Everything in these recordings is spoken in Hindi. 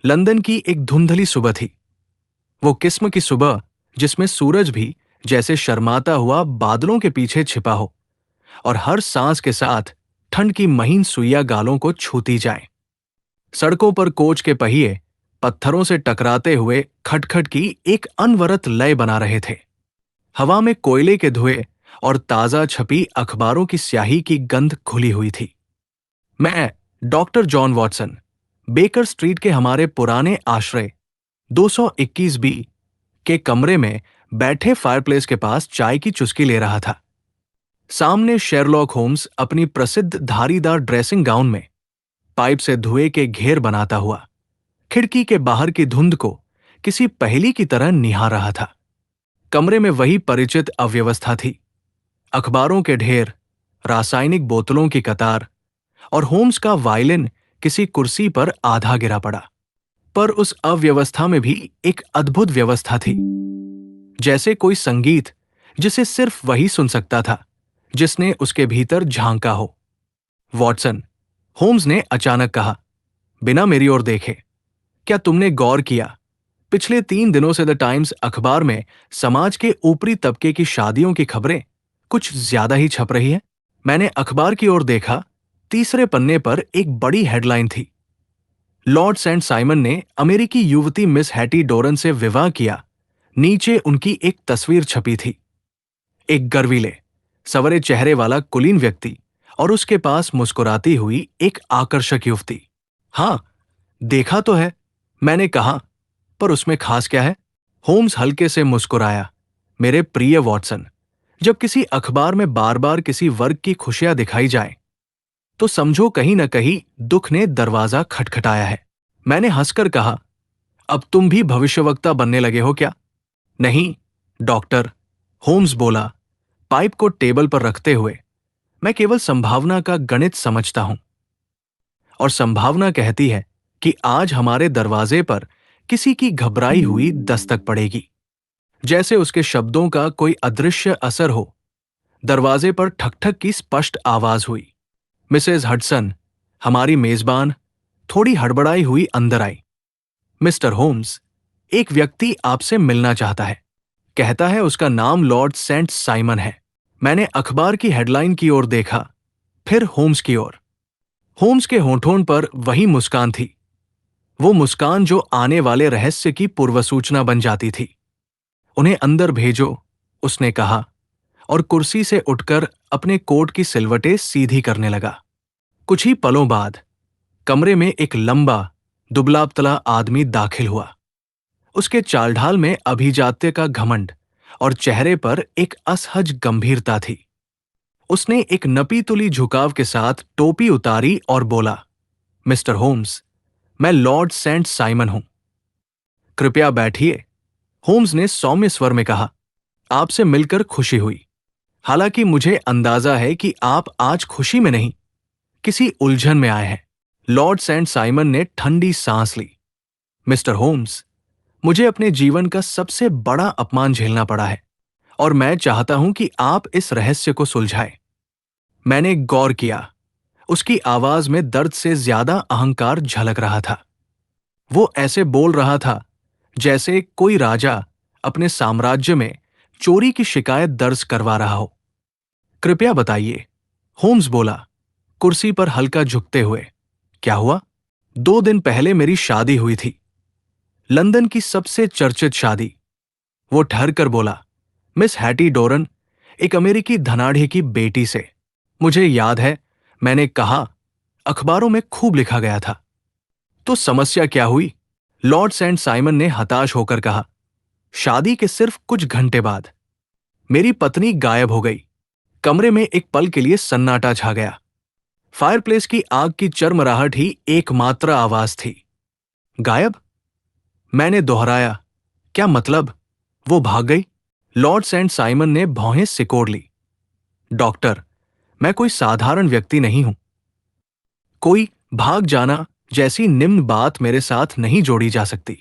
लंदन की एक धुंधली सुबह थी। वो किस्म की सुबह जिसमें सूरज भी जैसे शर्माता हुआ बादलों के पीछे छिपा हो और हर सांस के साथ ठंड की महीन सुइयां गालों को छूती जाए। सड़कों पर कोच के पहिए पत्थरों से टकराते हुए खटखट की एक अनवरत लय बना रहे थे। हवा में कोयले के धुएं और ताजा छपी अखबारों की स्याही की गंध घुली हुई थी। मैं, doctor John Watson, baker street के हमारे पुराने आश्रय 221 बी के कमरे में बैठे फायरप्लेस के पास चाय की चुस्की ले रहा था। सामने शेरलॉक होम्स अपनी प्रसिद्ध धारीदार ड्रेसिंग गाउन में पाइप से धुएं के घेर बनाता हुआ खिड़की के बाहर की धुंध को किसी पहेली की तरह निहार रहा था। कमरे में वही परिचित अव्यवस्था थी। अखबारों के ढेर, रासायनिक बोतलों की कतार और होम्स का वायलिन किसी कुर्सी पर आधा गिरा पड़ा। पर उस अव्यवस्था में भी एक अद्भुत व्यवस्था थी, जैसे कोई संगीत जिसे सिर्फ वही सुन सकता था जिसने उसके भीतर झांका हो। वॉटसन, होम्स ने अचानक कहा, बिना मेरी ओर देखे, क्या तुमने गौर किया पिछले 3 दिनों से द टाइम्स अखबार में समाज के ऊपरी तबके की शादियों की खबरें कुछ ज्यादा ही छप रही हैं? मैंने अखबार की ओर देखा। तीसरे पन्ने पर एक बड़ी हेडलाइन थी, लॉर्ड सेंट साइमन ने अमेरिकी युवती मिस हैटी डोरन से विवाह किया। नीचे उनकी एक तस्वीर छपी थी, एक गर्वीले सवरे चेहरे वाला कुलीन व्यक्ति और उसके पास मुस्कुराती हुई एक आकर्षक युवती। हां, देखा तो है, मैंने कहा, पर उसमें खास क्या है? होम्स हल्के से मुस्कुराया। मेरे प्रिय वॉटसन, जब किसी अखबार में बार बार किसी वर्ग की खुशियां दिखाई जाए तो समझो कहीं न कहीं दुख ने दरवाजा खटखटाया है। मैंने हंसकर कहा, अब तुम भी भविष्यवक्ता बनने लगे हो क्या? नहीं, डॉक्टर, होम्स बोला, पाइप को टेबल पर रखते हुए। मैं केवल संभावना का गणित समझता हूं और संभावना कहती है कि आज हमारे दरवाजे पर किसी की घबराई हुई दस्तक पड़ेगी। जैसे उसके शब्दों का कोई अदृश्य असर हो, दरवाजे पर ठक-ठक की स्पष्ट आवाज हुई। मिसेज हडसन, हमारी मेजबान, थोड़ी हड़बड़ाई हुई अंदर आई। मिस्टर होम्स, एक व्यक्ति आपसे मिलना चाहता है। कहता है उसका नाम लॉर्ड सेंट साइमन है। मैंने अखबार की हेडलाइन की ओर देखा, फिर होम्स की ओर। होम्स के होठों पर वही मुस्कान थी, वो मुस्कान जो आने वाले रहस्य की पूर्वसूचना बन जाती थी। उन्हें अंदर भेजो, उसने कहा और कुर्सी से उठकर अपने कोट की सिलवटें सीधी करने लगा। कुछ ही पलों बाद कमरे में एक लंबा, दुबला-पतला आदमी दाखिल हुआ। उसके चाल-ढाल में अभिजात्य का घमंड और चेहरे पर एक असहज गंभीरता थी। उसने एक नपी-तुली झुकाव के साथ टोपी उतारी और बोला, मिस्टर होम्स, मैं लॉर्ड सेंट साइमन हूं। कृपया बैठिए, होम्स ने सौम्य स्वर में कहा। आपसे मिलकर खुशी हुई। हालांकि मुझे अंदाजा है कि आप आज खुशी में नहीं, किसी उलझन में आए हैं। लॉर्ड सेंट साइमन ने ठंडी सांस ली। मिस्टर होम्स, मुझे अपने जीवन का सबसे बड़ा अपमान झेलना पड़ा है और मैं चाहता हूं कि आप इस रहस्य को सुलझाएं। मैंने गौर किया, उसकी आवाज में दर्द से ज्यादा अहंकार झलक रहा था। वो ऐसे बोल रहा था जैसे कोई राजा अपने साम्राज्य में चोरी की शिकायत दर्ज करवा रहा हो। कृपया बताइए, होम्स बोला, कुर्सी पर हल्का झुकते हुए। क्या हुआ? 2 दिन पहले मेरी शादी हुई थी, लंदन की सबसे चर्चित शादी। वो ठहर कर बोला, मिस हैटी डोरन, एक अमेरिकी धनाढ़े की बेटी से। मुझे याद है, मैंने कहा, अखबारों में खूब लिखा गया था। तो समस्या क्या हुई? लॉर्ड सेंट साइमन ने हताश होकर कहा। शादी के सिर्फ कुछ घंटे बाद मेरी पत्नी गायब हो गई। कमरे में एक पल के लिए सन्नाटा छा गया। फायरप्लेस की आग की चरमराहट ही एकमात्र आवाज थी। गायब? मैंने दोहराया, क्या मतलब? वो भाग गई? लॉर्ड सेंट साइमन ने भौहें सिकोड़ ली। डॉक्टर, मैं कोई साधारण व्यक्ति नहीं हूं। कोई भाग जाना जैसी निम्न बात मेरे साथ नहीं जोड़ी जा सकती।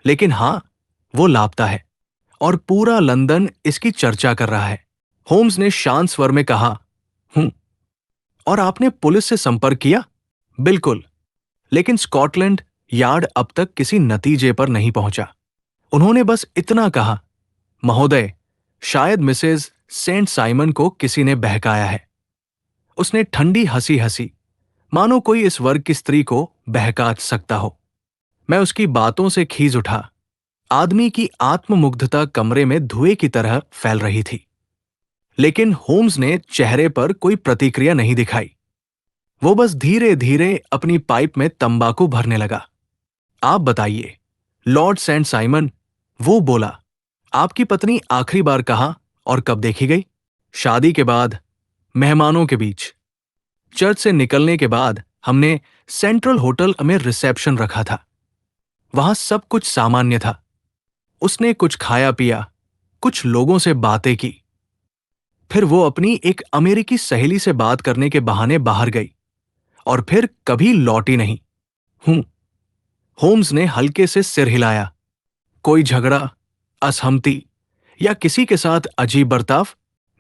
लेकिन हां, वो लापता है और पूरा लंदन इसकी चर्चा कर रहा है। होम्स ने शांत स्वर में कहा, हूं। और आपने पुलिस से संपर्क किया? बिल्कुल, लेकिन स्कॉटलैंड यार्ड अब तक किसी नतीजे पर नहीं पहुंचा। उन्होंने बस इतना कहा, महोदय, शायद मिसेज सेंट साइमन को किसी ने बहकाया है। उसने ठंडी हंसी हंसी, मानो कोई इस वर्ग की स्त्री को बहका सकता हो। मैं उसकी बातों से खींच उठा। आदमी की आत्ममुग्धता कमरे में धुएं की तरह फैल रही थी। लेकिन होम्स ने चेहरे पर कोई प्रतिक्रिया नहीं दिखाई। वो बस धीरे धीरे अपनी पाइप में तंबाकू भरने लगा। आप बताइए, लॉर्ड सेंट साइमन, वो बोला, आपकी पत्नी आखिरी बार कहाँ और कब देखी गई? शादी के बाद, मेहमानों के बीच। चर्च से निकलने के बाद हमने सेंट्रल होटल में रिसेप्शन रखा था। वहां सब कुछ सामान्य था। उसने कुछ खाया पिया, कुछ लोगों से बातें की। फिर वो अपनी एक अमेरिकी सहेली से बात करने के बहाने बाहर गई और फिर कभी लौटी नहीं। हूं। होम्स ने हल्के से सिर हिलाया। कोई झगड़ा, असहमति या किसी के साथ अजीब बर्ताव?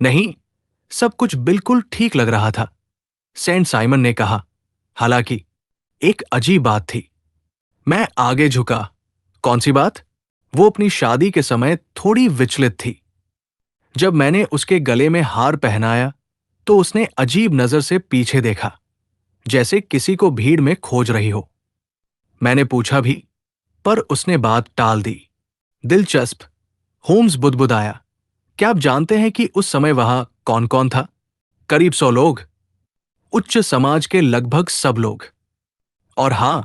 नहीं, सब कुछ बिल्कुल ठीक लग रहा था, सेंट साइमन ने कहा। हालांकि एक अजीब बात थी। मैं आगे झुका। कौन सी बात? वो अपनी शादी के समय थोड़ी विचलित थी। जब मैंने उसके गले में हार पहनाया तो उसने अजीब नजर से पीछे देखा, जैसे किसी को भीड़ में खोज रही हो। मैंने पूछा भी, पर उसने बात टाल दी। दिलचस्प, होम्स बुदबुदाया। क्या आप जानते हैं कि उस समय वहां कौन कौन था? करीब 100 लोग। उच्च समाज के लगभग सब लोग। और हां,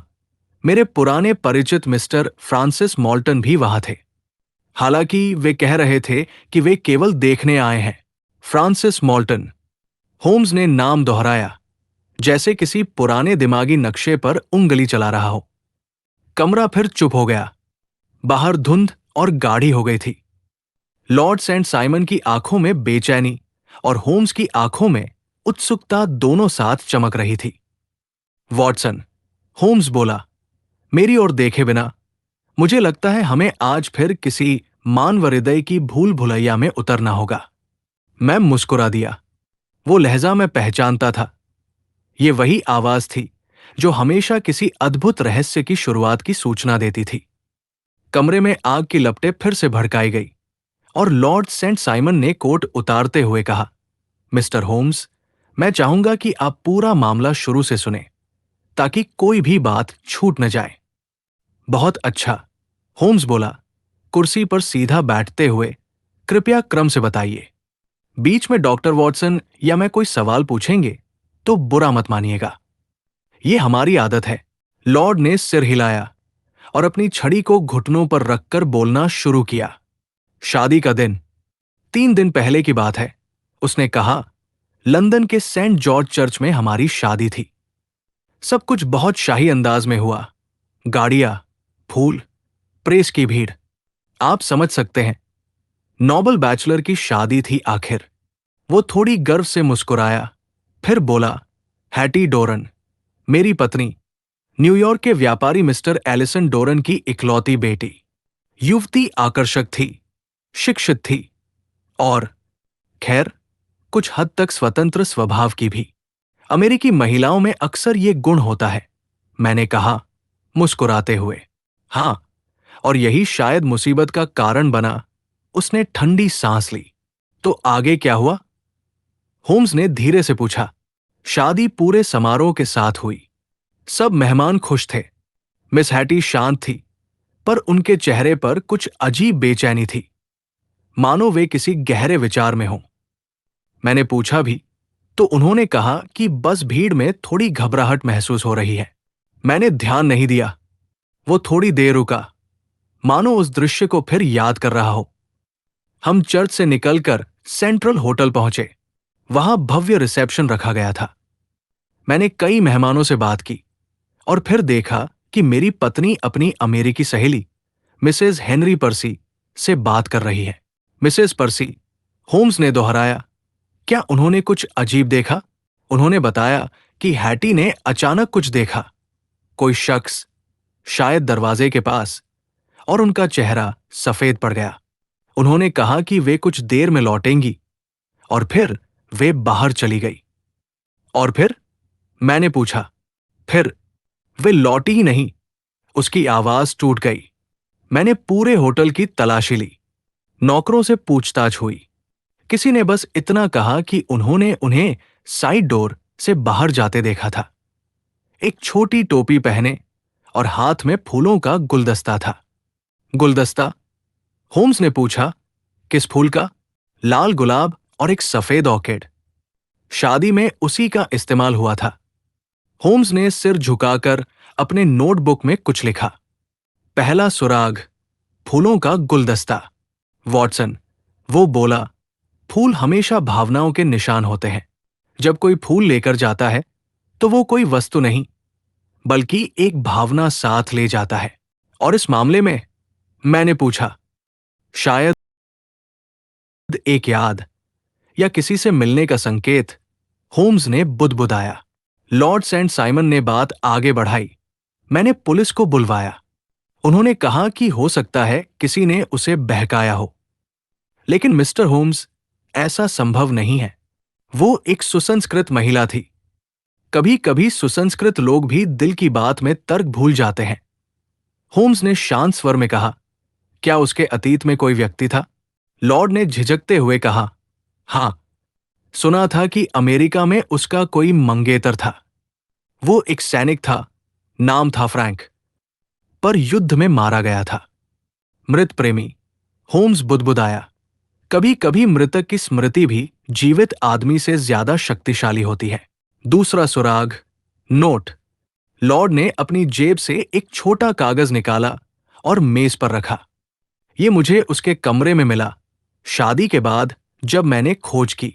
मेरे पुराने परिचित मिस्टर फ्रांसिस मॉल्टन भी वहां थे। हालांकि वे कह रहे थे कि वे केवल देखने आए हैं। फ्रांसिस मॉल्टन। होम्स ने नाम दोहराया, जैसे किसी पुराने दिमागी नक्शे पर उंगली चला रहा हो। कमरा फिर चुप हो गया। बाहर धुंध और गाढ़ी हो गई थी। लॉर्ड सेंट साइमन की आंखों में बेचैनी और होम्स की आंखों में उत्सुकता दोनों साथ चमक रही थी। वॉटसन, होम्स बोला, मेरी ओर देखे बिना, मुझे लगता है हमें आज फिर किसी मानव हृदय की भूल भुलैया में उतरना होगा। मैं मुस्कुरा दिया। वो लहजा मैं पहचानता था। ये वही आवाज थी जो हमेशा किसी अद्भुत रहस्य की शुरुआत की सूचना देती थी। कमरे में आग की लपटें फिर से भड़काई गई और लॉर्ड सेंट साइमन ने कोट उतारते हुए कहा, मिस्टर होम्स, मैं चाहूंगा कि आप पूरा मामला शुरू से सुने, ताकि कोई भी बात छूट न जाए। बहुत अच्छा, होम्स बोला, कुर्सी पर सीधा बैठते हुए। कृपया क्रम से बताइए। बीच में डॉक्टर वॉटसन या मैं कोई सवाल पूछेंगे तो बुरा मत मानिएगा। ये हमारी आदत है। लॉर्ड ने सिर हिलाया और अपनी छड़ी को घुटनों पर रखकर बोलना शुरू किया। शादी का दिन 3 दिन पहले की बात है। उसने कहा, लंदन के सेंट जॉर्ज चर्च में हमारी शादी थी। सब कुछ बहुत शाही अंदाज में हुआ। गाड़ियां, फूल, प्रेस की भीड़। आप समझ सकते हैं, नोबल बैचलर की शादी थी आखिर। वो थोड़ी गर्व से मुस्कुराया, फिर बोला, हैटी डोरन, मेरी पत्नी, न्यूयॉर्क के व्यापारी मिस्टर एलिसन डोरन की इकलौती बेटी। युवती आकर्षक थी, शिक्षित थी और, खैर, कुछ हद तक स्वतंत्र स्वभाव की भी। अमेरिकी महिलाओं में अक्सर ये गुण होता है, मैंने कहा, मुस्कुराते हुए। हां, और यही शायद मुसीबत का कारण बना। उसने ठंडी सांस ली। तो आगे क्या हुआ? होम्स ने धीरे से पूछा। शादी पूरे समारोह के साथ हुई। सब मेहमान खुश थे। मिस हैटी शांत थी, पर उनके चेहरे पर कुछ अजीब बेचैनी थी, मानो वे किसी गहरे विचार में हों। मैंने पूछा भी, तो उन्होंने कहा कि बस भीड़ में थोड़ी घबराहट महसूस हो रही है। मैंने ध्यान नहीं दिया। वो थोड़ी देर रुका, मानो उस दृश्य को फिर याद कर रहा हो। हम चर्च से निकलकर सेंट्रल होटल पहुंचे। वहां भव्य रिसेप्शन रखा गया था। मैंने कई मेहमानों से बात की और फिर देखा कि मेरी पत्नी अपनी अमेरिकी सहेली मिसेज हेनरी पर्सी से बात कर रही है। मिसेज पर्सी, होम्स ने दोहराया। क्या उन्होंने कुछ अजीब देखा? उन्होंने बताया कि हैटी ने अचानक कुछ देखा, कोई शख्स, शायद दरवाजे के पास, और उनका चेहरा सफेद पड़ गया। उन्होंने कहा कि वे कुछ देर में लौटेंगी और फिर वे बाहर चली गई। और फिर? मैंने पूछा। फिर वे लौटी ही नहीं। उसकी आवाज टूट गई। मैंने पूरे होटल की तलाशी ली। नौकरों से पूछताछ हुई। किसी ने बस इतना कहा कि उन्होंने उन्हें साइड डोर से बाहर जाते देखा था, एक छोटी टोपी पहने और हाथ में फूलों का गुलदस्ता था। गुलदस्ता? होम्स ने पूछा। किस फूल का? लाल गुलाब और एक सफेद ऑर्किड। शादी में उसी का इस्तेमाल हुआ था। होम्स ने सिर झुकाकर अपने नोटबुक में कुछ लिखा। पहला सुराग, फूलों का गुलदस्ता। वॉटसन, वो बोला, फूल हमेशा भावनाओं के निशान होते हैं। जब कोई फूल लेकर जाता है तो वो कोई वस्तु नहीं, बल्कि एक भावना साथ ले जाता है। और इस मामले में? मैंने पूछा। शायद एक याद या किसी से मिलने का संकेत, होम्स ने बुदबुदाया। लॉर्ड सेंट साइमन ने बात आगे बढ़ाई। मैंने पुलिस को बुलवाया। उन्होंने कहा कि हो सकता है किसी ने उसे बहकाया हो। लेकिन मिस्टर होम्स, ऐसा संभव नहीं है। वो एक सुसंस्कृत महिला थी। कभी कभी सुसंस्कृत लोग भी दिल की बात में तर्क भूल जाते हैं। होम्स ने शांत स्वर में कहा, क्या उसके अतीत में कोई व्यक्ति था? लॉर्ड ने झिझकते हुए कहा, हां, सुना था कि अमेरिका में उसका कोई मंगेतर था। वो एक सैनिक था, नाम था फ्रैंक, पर युद्ध में मारा गया था। मृत प्रेमी, होम्स बुदबुदाया। कभी कभी मृतक की स्मृति भी जीवित आदमी से ज्यादा शक्तिशाली होती है। दूसरा सुराग, नोट। लॉर्ड ने अपनी जेब से एक छोटा कागज निकाला और मेज पर रखा। ये मुझे उसके कमरे में मिला, शादी के बाद, जब मैंने खोज की।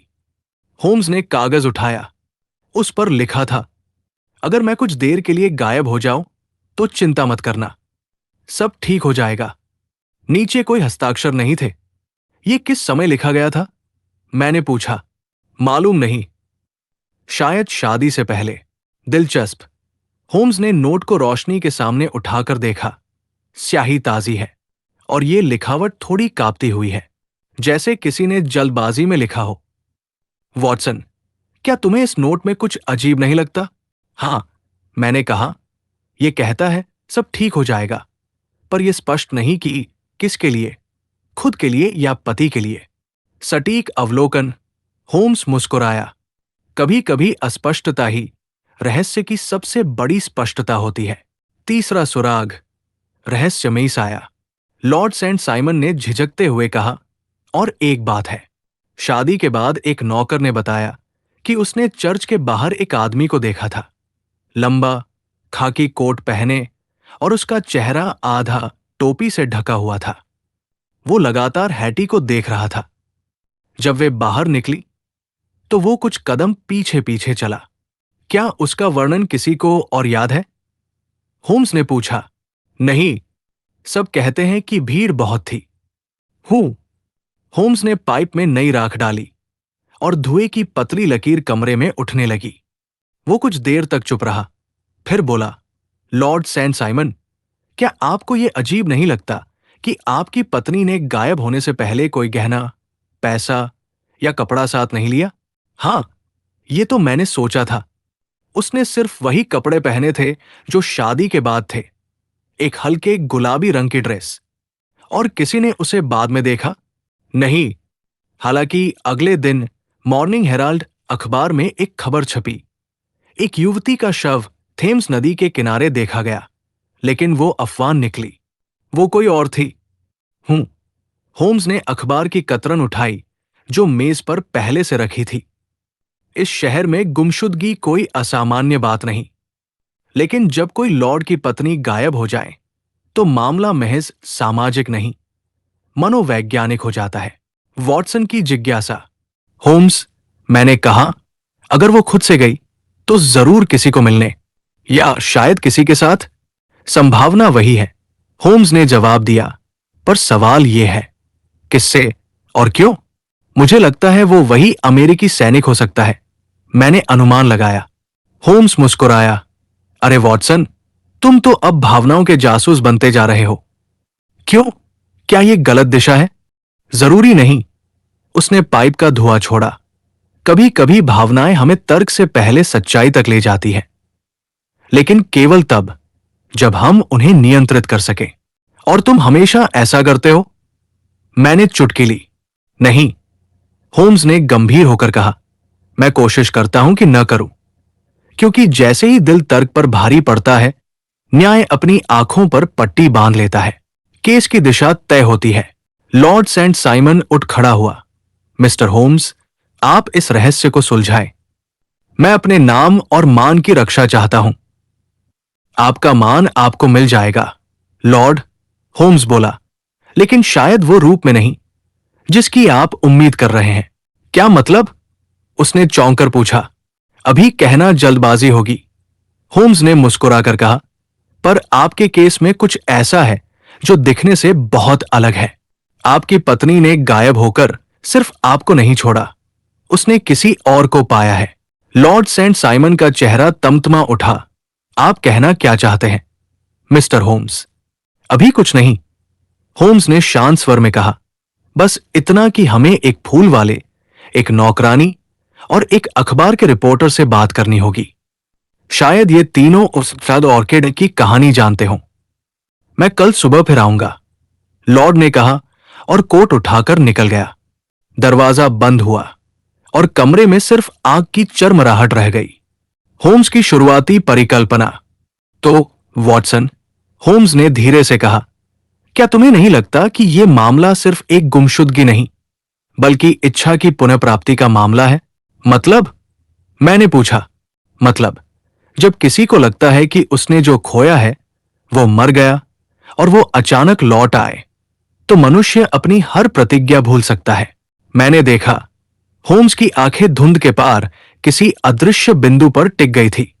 होम्स ने कागज उठाया। उस पर लिखा था, अगर मैं कुछ देर के लिए गायब हो जाऊं तो चिंता मत करना, सब ठीक हो जाएगा। नीचे कोई हस्ताक्षर नहीं थे। ये किस समय लिखा गया था? मैंने पूछा। मालूम नहीं, शायद शादी से पहले। दिलचस्प। होम्स ने नोट को रोशनी के सामने उठाकर देखा। स्याही ताजी है और ये लिखावट थोड़ी कांपती हुई है, जैसे किसी ने जल्दबाजी में लिखा हो। वॉटसन, क्या तुम्हें इस नोट में कुछ अजीब नहीं लगता? हां, मैंने कहा। यह कहता है सब ठीक हो जाएगा, पर यह स्पष्ट नहीं कि किसके लिए, खुद के लिए या पति के लिए। सटीक अवलोकन। होम्स मुस्कुराया। कभी कभी अस्पष्टता ही रहस्य की सबसे बड़ी स्पष्टता होती है। तीसरा सुराग, रहस्यमयी साया। लॉर्ड सेंट साइमन ने झिझकते हुए कहा, और एक बात है। शादी के बाद एक नौकर ने बताया कि उसने चर्च के बाहर एक आदमी को देखा था, लंबा, खाकी कोट पहने, और उसका चेहरा आधा टोपी से ढका हुआ था। वो लगातार हैटी को देख रहा था। जब वे बाहर निकली तो वो कुछ कदम पीछे पीछे चला। क्या उसका वर्णन किसी को और याद है? होम्स ने पूछा। नहीं, सब कहते हैं कि भीड़ बहुत थी। होम्स ने पाइप में नई राख डाली और धुएं की पतली लकीर कमरे में उठने लगी। वो कुछ देर तक चुप रहा, फिर बोला, लॉर्ड सेंट साइमन, क्या आपको यह अजीब नहीं लगता कि आपकी पत्नी ने गायब होने से पहले कोई गहना, पैसा या कपड़ा साथ नहीं लिया? हां, ये तो मैंने सोचा था। उसने सिर्फ वही कपड़े पहने थे जो शादी के बाद थे, एक हल्के गुलाबी रंग की ड्रेस। और किसी ने उसे बाद में देखा? नहीं। हालांकि अगले दिन मॉर्निंग हेराल्ड अखबार में एक खबर छपी, एक युवती का शव थेम्स नदी के किनारे देखा गया, लेकिन वो अफवाह निकली। वो कोई और थी। होम्स ने अखबार की कतरन उठाई जो मेज पर पहले से रखी थी। इस शहर में गुमशुदगी कोई असामान्य बात नहीं, लेकिन जब कोई लॉर्ड की पत्नी गायब हो जाए तो मामला महज सामाजिक नहीं, मनोवैज्ञानिक हो जाता है। वॉटसन की जिज्ञासा। होम्स, मैंने कहा, अगर वो खुद से गई तो जरूर किसी को मिलने, या शायद किसी के साथ। संभावना वही है, होम्स ने जवाब दिया, पर सवाल यह है, किससे और क्यों? मुझे लगता है वो वही अमेरिकी सैनिक हो सकता है, मैंने अनुमान लगाया। होम्स मुस्कुराया। अरे वॉटसन, तुम तो अब भावनाओं के जासूस बनते जा रहे हो। क्यों? क्या यह गलत दिशा है? जरूरी नहीं। उसने पाइप का धुआं छोड़ा। कभी कभी भावनाएं हमें तर्क से पहले सच्चाई तक ले जाती हैं, लेकिन केवल तब जब हम उन्हें नियंत्रित कर सकें। और तुम हमेशा ऐसा करते हो? मैंने चुटकी ली। नहीं, होम्स ने गंभीर होकर कहा, मैं कोशिश करता हूं कि न करूं, क्योंकि जैसे ही दिल तर्क पर भारी पड़ता है, न्याय अपनी आंखों पर पट्टी बांध लेता है। केस की दिशा तय होती है। लॉर्ड सेंट साइमन उठ खड़ा हुआ। मिस्टर होम्स, आप इस रहस्य को सुलझाएं। मैं अपने नाम और मान की रक्षा चाहता हूं। आपका मान आपको मिल जाएगा, लॉर्ड, होम्स बोला, लेकिन शायद वो रूप में नहीं जिसकी आप उम्मीद कर रहे हैं। क्या मतलब? उसने चौंक कर पूछा। अभी कहना जल्दबाजी होगी, होम्स ने मुस्कुराकर कहा, पर आपके केस में कुछ ऐसा है जो दिखने से बहुत अलग है। आपकी पत्नी ने गायब होकर सिर्फ आपको नहीं छोड़ा, उसने किसी और को पाया है। लॉर्ड सेंट साइमन का चेहरा तमतमा उठा। आप कहना क्या चाहते हैं, मिस्टर होम्स? अभी कुछ नहीं, होम्स ने शांत स्वर में कहा, बस इतना कि हमें एक फूल वाले, एक नौकरानी और एक अखबार के रिपोर्टर से बात करनी होगी। शायद ये तीनों उस सद ऑर्किड की कहानी जानते हों। मैं कल सुबह फिर आऊंगा, लॉर्ड ने कहा और कोट उठाकर निकल गया। दरवाजा बंद हुआ और कमरे में सिर्फ आग की चरमराहट रह गई। होम्स की शुरुआती परिकल्पना। तो वॉटसन, होम्स ने धीरे से कहा, क्या तुम्हें नहीं लगता कि यह मामला सिर्फ एक गुमशुदगी नहीं, बल्कि इच्छा की पुनः प्राप्ति का मामला है? मतलब? मैंने पूछा। मतलब, जब किसी को लगता है कि उसने जो खोया है वो मर गया और वो अचानक लौट आए, तो मनुष्य अपनी हर प्रतिज्ञा भूल सकता है। मैंने देखा, होम्स की आंखें धुंध के पार किसी अदृश्य बिंदु पर टिक गई थी।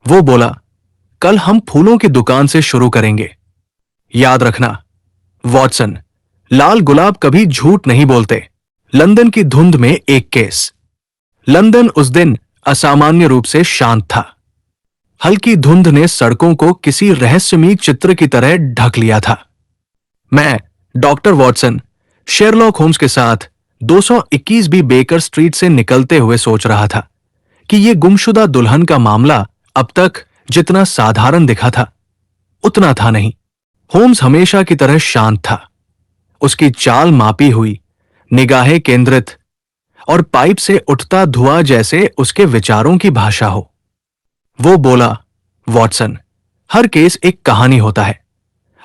वो बोला, कल हम फूलों की दुकान से शुरू करेंगे। याद रखना, वॉटसन, लाल गुलाब कभी झूठ नहीं बोलते। लंदन की धुंध में एक केस। लंदन उस दिन असामान्य रूप से शांत था। हल्की धुंध ने सड़कों को किसी रहस्यमयी चित्र की तरह ढक लिया था। मैं, डॉक्टर वॉटसन, शेरलॉक होम्स के साथ 221 बी बेकर स्ट्रीट से निकलते हुए सोच रहा था कि यह गुमशुदा दुल्हन का मामला अब तक जितना साधारण दिखा था, उतना था नहीं। होम्स हमेशा की तरह शांत था। उसकी चाल मापी हुई, निगाहें केंद्रित और पाइप से उठता धुआं जैसे उसके विचारों की भाषा हो। वो बोला, वॉटसन, हर केस एक कहानी होता है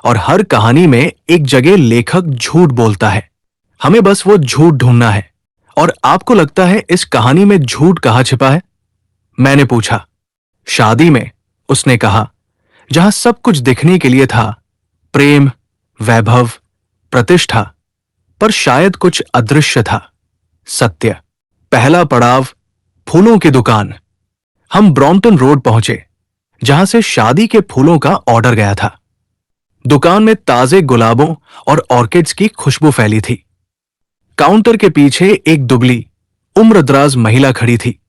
और हर कहानी में एक जगह लेखक झूठ बोलता है। हमें बस वो झूठ ढूंढना है। और आपको लगता है इस कहानी में झूठ कहाँ छिपा है? मैंने पूछा। शादी में, उसने कहा, जहां सब कुछ दिखने के लिए था, प्रेम, वैभव, प्रतिष्ठा, पर शायद कुछ अदृश्य था, सत्य। पहला पड़ाव, फूलों की दुकान। हम ब्रॉम्पटन रोड पहुंचे, जहां से शादी के फूलों का ऑर्डर गया था। दुकान में ताजे गुलाबों और ऑर्किड्स की खुशबू फैली थी। काउंटर के पीछे एक दुबली, उम्रदराज महिला खड़ी थी,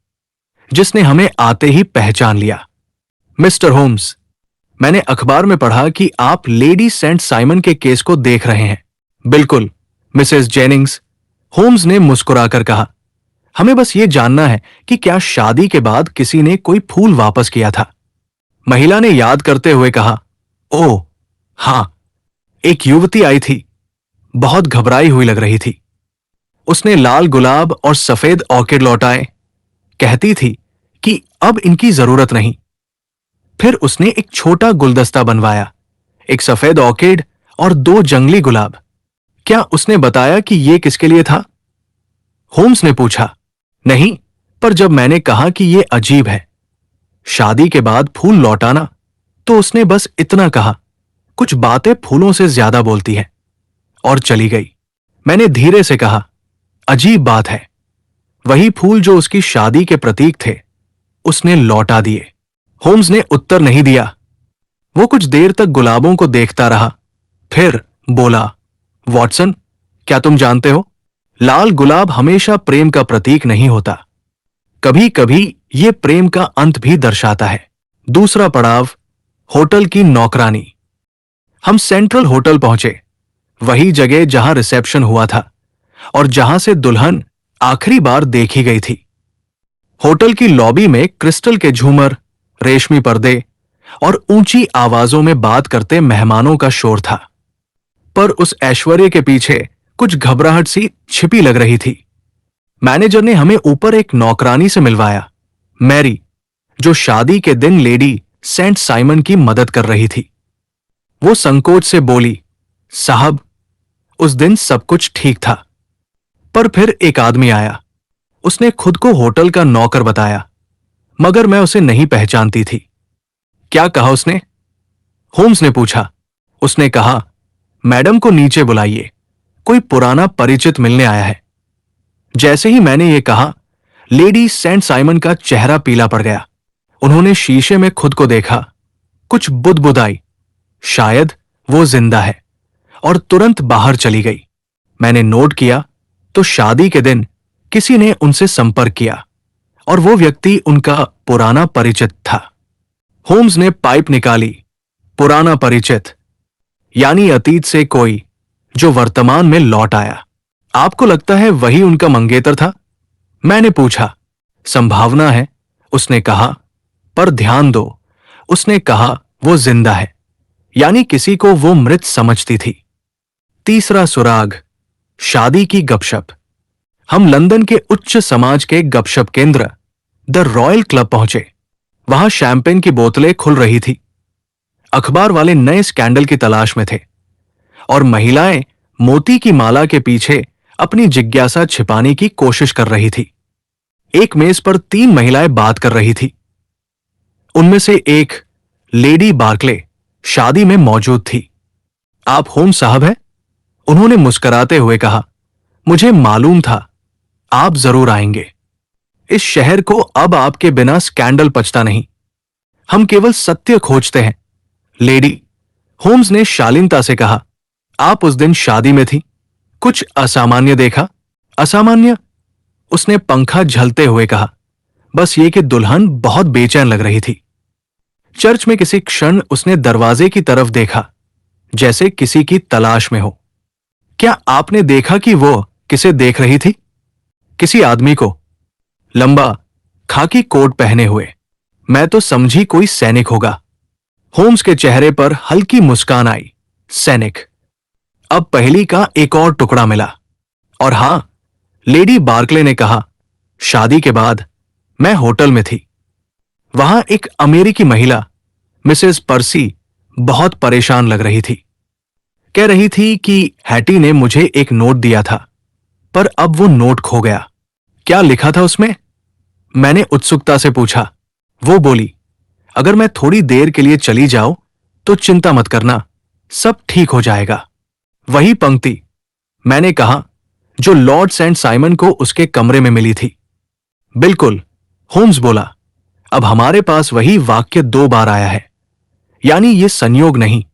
जिसने हमें आते ही पहचान लिया। मिस्टर होम्स, मैंने अखबार में पढ़ा कि आप लेडी सेंट साइमन के केस को देख रहे हैं। बिल्कुल, मिसेस जेनिंग्स, होम्स ने मुस्कुराकर कहा। हमें बस ये जानना है कि क्या शादी के बाद किसी ने कोई फूल वापस किया था? महिला ने याद करते हुए कहा, ओह हां, एक युवती आई थी, बहुत घबराई हुई लग रही थी। उसने लाल गुलाब और सफेद ऑर्किड लौटाए, कहती थी कि अब इनकी जरूरत नहीं। फिर उसने एक छोटा गुलदस्ता बनवाया, एक सफेद ऑर्किड और 2 जंगली गुलाब। क्या उसने बताया कि यह किसके लिए था? होम्स ने पूछा। नहीं, पर जब मैंने कहा कि यह अजीब है, शादी के बाद फूल लौटाना, तो उसने बस इतना कहा, कुछ बातें फूलों से ज्यादा बोलती हैं, और चली गई। मैंने धीरे से कहा, अजीब बात है, वही फूल जो उसकी शादी के प्रतीक थे, उसने लौटा दिए। होम्स ने उत्तर नहीं दिया। वो कुछ देर तक गुलाबों को देखता रहा, फिर बोला, वॉटसन, क्या तुम जानते हो, लाल गुलाब हमेशा प्रेम का प्रतीक नहीं होता। कभी कभी यह प्रेम का अंत भी दर्शाता है। दूसरा पड़ाव, होटल की नौकरानी। हम सेंट्रल होटल पहुंचे, वही जगह जहां रिसेप्शन हुआ था और जहां से दुल्हन आखिरी बार देखी गई थी। होटल की लॉबी में क्रिस्टल के झूमर, रेशमी पर्दे और ऊंची आवाजों में बात करते मेहमानों का शोर था। पर उस ऐश्वर्य के पीछे कुछ घबराहट सी छिपी लग रही थी। मैनेजर ने हमें ऊपर एक नौकरानी से मिलवाया, मैरी, जो शादी के दिन लेडी सेंट साइमन की मदद कर रही थी। वो संकोच से बोली, साहब, उस दिन सब कुछ ठीक था। पर फिर एक आदमी आया। उसने खुद को होटल का नौकर बताया, मगर मैं उसे नहीं पहचानती थी। क्या कहा उसने? होम्स ने पूछा। उसने कहा, मैडम को नीचे बुलाइए, कोई पुराना परिचित मिलने आया है। जैसे ही मैंने ये कहा, लेडी सेंट साइमन का चेहरा पीला पड़ गया। उन्होंने शीशे में खुद को देखा, कुछ बुदबुद आई, शायद वो जिंदा है, और तुरंत बाहर चली गई। मैंने नोट किया तो शादी के दिन किसी ने उनसे संपर्क किया और वो व्यक्ति उनका पुराना परिचित था। होम्स ने पाइप निकाली। पुराना परिचित, यानी अतीत से कोई जो वर्तमान में लौट आया। आपको लगता है वही उनका मंगेतर था? मैंने पूछा। संभावना है, उसने कहा, पर ध्यान दो, उसने कहा वो जिंदा है, यानी किसी को वो मृत समझती थी। तीसरा सुराग, शादी की गपशप। हम लंदन के उच्च समाज के गपशप केंद्र द रॉयल क्लब पहुंचे। वहां शैंपेन की बोतलें खुल रही थी। अखबार वाले नए स्कैंडल की तलाश में थे और महिलाएं मोती की माला के पीछे अपनी जिज्ञासा छिपाने की कोशिश कर रही थी। एक मेज पर 3 महिलाएं बात कर रही थी। उनमें से एक, लेडी बार्कले, शादी में मौजूद थी। आप होम्स साहब हैं? उन्होंने मुस्कुराते हुए कहा, मुझे मालूम था आप जरूर आएंगे। इस शहर को अब आपके बिना स्कैंडल पचता नहीं। हम केवल सत्य खोजते हैं। लेडी, होम्स ने शालीनता से कहा, आप उस दिन शादी में थी, कुछ असामान्य देखा? असामान्य? उसने पंखा झलते हुए कहा, बस ये कि दुल्हन बहुत बेचैन लग रही थी। चर्च में किसी क्षण उसने दरवाजे की तरफ देखा, जैसे किसी की तलाश में हो। क्या आपने देखा कि वो किसे देख रही थी? किसी आदमी को, लंबा खाकी कोट पहने हुए। मैं तो समझी कोई सैनिक होगा। होम्स के चेहरे पर हल्की मुस्कान आई। सैनिक? अब पहेली का एक और टुकड़ा मिला। और हां, लेडी बार्कले ने कहा, शादी के बाद मैं होटल में थी। वहां एक अमेरिकी महिला, मिसेस पर्सी, बहुत परेशान लग रही थी। कह रही थी कि हैटी ने मुझे एक नोट दिया था, पर अब वो नोट खो गया। क्या लिखा था उसमें? मैंने उत्सुकता से पूछा। वो बोली, अगर मैं थोड़ी देर के लिए चली जाऊं तो चिंता मत करना, सब ठीक हो जाएगा। वही पंक्ति, मैंने कहा, जो लॉर्ड सेंट साइमन को उसके कमरे में मिली थी। बिल्कुल, होम्स बोला। अब हमारे पास वही वाक्य 2 बार आया है, यानी ये संयोग नहीं,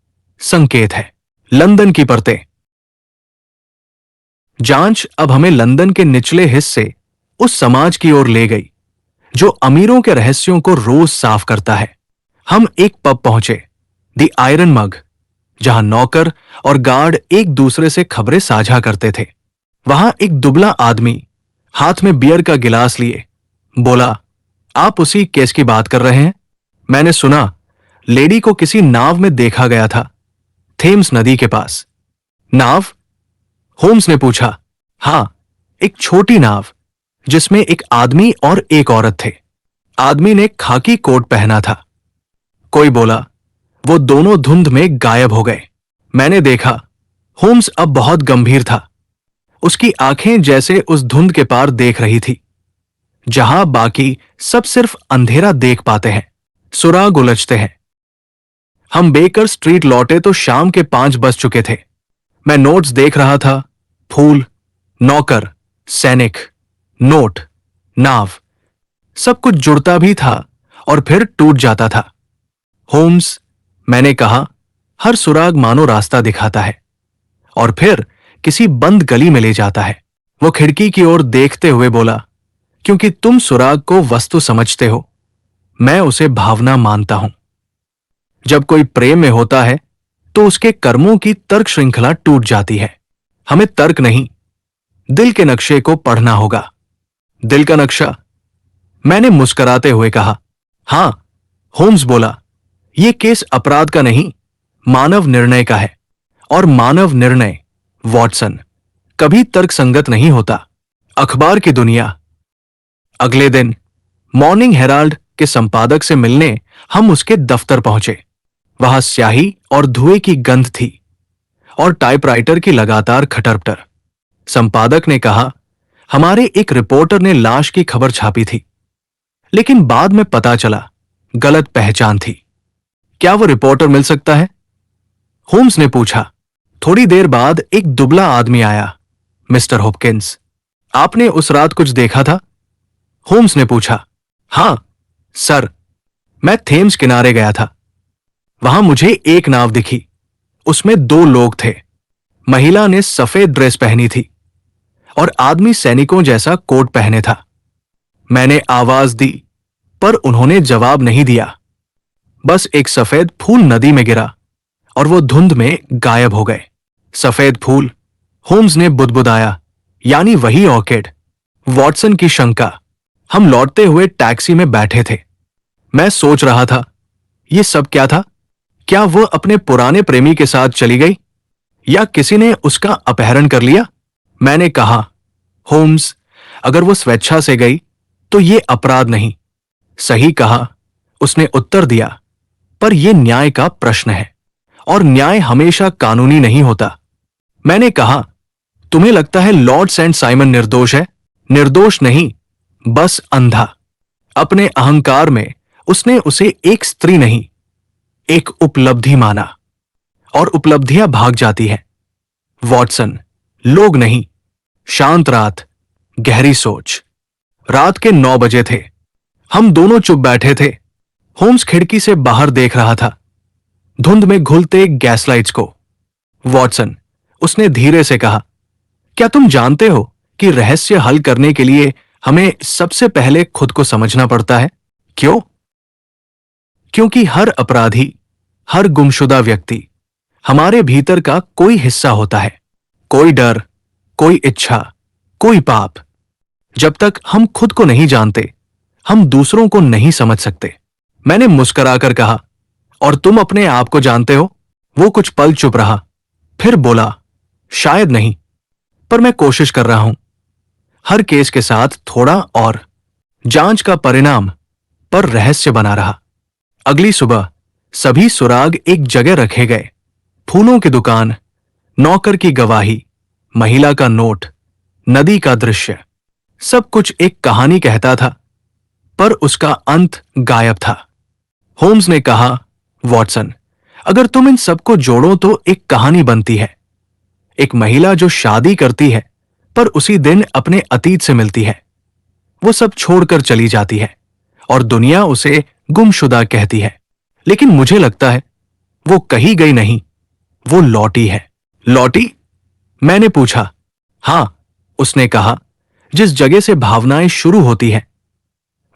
संकेत है। लंदन की परतें। जांच अब हमें लंदन के निचले हिस्से उस समाज की ओर ले गई जो अमीरों के रहस्यों को रोज साफ करता है। हम एक पब पहुंचे, द आयरन मग, जहां नौकर और गार्ड एक दूसरे से खबरें साझा करते थे। वहां एक दुबला आदमी हाथ में बियर का गिलास लिए बोला, आप उसी केस की बात कर रहे हैं? मैंने सुना लेडी को किसी नाव में देखा गया था, थेम्स नदी के पास। नाव? होम्स ने पूछा। हां, एक छोटी नाव जिसमें एक आदमी और एक औरत थे। आदमी ने खाकी कोट पहना था। कोई बोला, वो दोनों धुंध में गायब हो गए। मैंने देखा, होम्स अब बहुत गंभीर था। उसकी आंखें जैसे उस धुंध के पार देख रही थी, जहां बाकी सब सिर्फ अंधेरा देख पाते हैं, सुराग उलझते हैं। हम बेकर स्ट्रीट लौटे तो शाम के 5 बज चुके थे। मैं नोट्स देख रहा था, फूल, नौकर, सैनिक, नोट, नाव, सब कुछ जुड़ता भी था और फिर टूट जाता था। होम्स, मैंने कहा, हर सुराग मानो रास्ता दिखाता है और फिर किसी बंद गली में ले जाता है। वो खिड़की की ओर देखते हुए बोला, क्योंकि तुम सुराग को वस्तु समझते हो, मैं उसे भावना मानता हूं। जब कोई प्रेम में होता है तो उसके कर्मों की तर्क श्रृंखला टूट जाती है। हमें तर्क नहीं, दिल के नक्शे को पढ़ना होगा। दिल का नक्शा? मैंने मुस्कुराते हुए कहा। हां, होम्स बोला, ये केस अपराध का नहीं, मानव निर्णय का है। और मानव निर्णय, वॉटसन, कभी तर्कसंगत नहीं होता। अखबार की दुनिया। अगले दिन मॉर्निंग हेराल्ड के संपादक से मिलने हम उसके दफ्तर पहुंचे। वहां स्याही और धुएं की गंध थी और टाइपराइटर की लगातार खटरपटर। संपादक ने कहा, हमारे एक रिपोर्टर ने लाश की खबर छापी थी, लेकिन बाद में पता चला गलत पहचान थी। क्या वो रिपोर्टर मिल सकता है? होम्स ने पूछा। थोड़ी देर बाद एक दुबला आदमी आया। मिस्टर हॉपकिंस, आपने उस रात कुछ देखा था? होम्स ने पूछा। हां सर, मैं थेम्स किनारे गया था। वहां मुझे एक नाव दिखी। उसमें 2 लोग थे। महिला ने सफेद ड्रेस पहनी थी और आदमी सैनिकों जैसा कोट पहने था। मैंने आवाज दी, पर उन्होंने जवाब नहीं दिया। बस एक सफेद फूल नदी में गिरा और वो धुंध में गायब हो गए। सफेद फूल, होम्स ने बुदबुदाया, यानी वही ऑर्किड। वॉटसन की शंका। हम लौटते हुए टैक्सी में बैठे थे। मैं सोच रहा था, ये सब क्या था? क्या वो अपने पुराने प्रेमी के साथ चली गई या किसी ने उसका अपहरण कर लिया? मैंने कहा, होम्स, अगर वो स्वेच्छा से गई तो ये अपराध नहीं। सही कहा, उसने उत्तर दिया, पर यह न्याय का प्रश्न है और न्याय हमेशा कानूनी नहीं होता। मैंने कहा, तुम्हें लगता है लॉर्ड सेंट साइमन निर्दोष है? निर्दोष नहीं, बस अंधा। अपने अहंकार में उसने उसे एक स्त्री नहीं, एक उपलब्धि माना, और उपलब्धियां भाग जाती हैं। वॉटसन, लोग नहीं। शांत रात, गहरी सोच। रात के 9 बजे थे। हम दोनों चुप बैठे थे। होम्स खिड़की से बाहर देख रहा था, धुंध में घुलते गैसलाइट्स को। वॉटसन, उसने धीरे से कहा, क्या तुम जानते हो कि रहस्य हल करने के लिए हमें सबसे पहले खुद को समझना पड़ता है? क्यों? क्योंकि हर अपराधी, हर गुमशुदा व्यक्ति हमारे भीतर का कोई हिस्सा होता है। कोई डर, कोई इच्छा, कोई पाप। जब तक हम खुद को नहीं जानते, हम दूसरों को नहीं समझ सकते। मैंने मुस्कुराकर कहा, और तुम अपने आप को जानते हो? वो कुछ पल चुप रहा, फिर बोला, शायद नहीं, पर मैं कोशिश कर रहा हूं। हर केस के साथ थोड़ा और। जांच का परिणाम पर रहस्य बना रहा। अगली सुबह सभी सुराग एक जगह रखे गए। फूलों की दुकान, नौकर की गवाही, महिला का नोट, नदी का दृश्य। सब कुछ एक कहानी कहता था, पर उसका अंत गायब था। होम्स ने कहा, वॉटसन, अगर तुम इन सबको जोड़ो तो एक कहानी बनती है। एक महिला जो शादी करती है, पर उसी दिन अपने अतीत से मिलती है। वो सब छोड़कर चली जाती है और दुनिया उसे गुमशुदा कहती है। लेकिन मुझे लगता है वो कहीं गई नहीं, वो लौटी है। लौटी? मैंने पूछा। हां, उसने कहा, जिस जगह से भावनाएं शुरू होती हैं,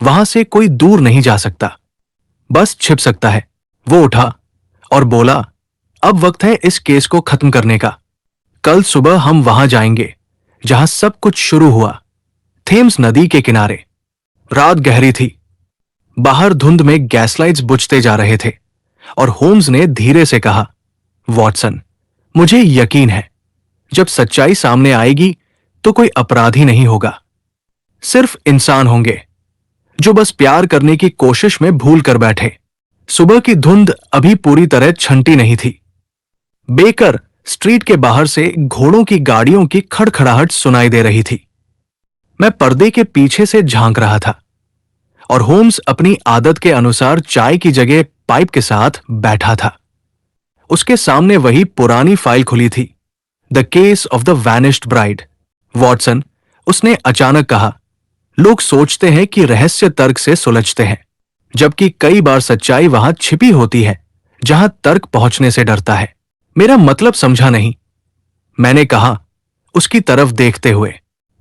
वहां से कोई दूर नहीं जा सकता, बस छिप सकता है। वो उठा और बोला, अब वक्त है इस केस को खत्म करने का। कल सुबह हम वहां जाएंगे जहां सब कुछ शुरू हुआ, थेम्स नदी के किनारे। रात गहरी थी। बाहर धुंध में गैसलाइट्स बुझते जा रहे थे और होम्स ने धीरे से कहा, वॉटसन, मुझे यकीन है जब सच्चाई सामने आएगी तो कोई अपराधी नहीं होगा, सिर्फ इंसान होंगे जो बस प्यार करने की कोशिश में भूल कर बैठे। सुबह की धुंध अभी पूरी तरह छंटी नहीं थी। बेकर स्ट्रीट के बाहर से घोड़ों की गाड़ियों की खड़खड़ाहट सुनाई दे रही थी। मैं पर्दे के पीछे से झांक रहा था और होम्स अपनी आदत के अनुसार चाय की जगह पाइप के साथ बैठा था। उसके सामने वही पुरानी फाइल खुली थी, the case of the vanished bride. Watson, उसने अचानक कहा, लोग सोचते हैं कि रहस्य तर्क से सुलझते हैं, जबकि कई बार सच्चाई वहां छिपी होती है जहां तर्क पहुंचने से डरता है। मेरा मतलब समझा नहीं, मैंने कहा, उसकी तरफ देखते हुए।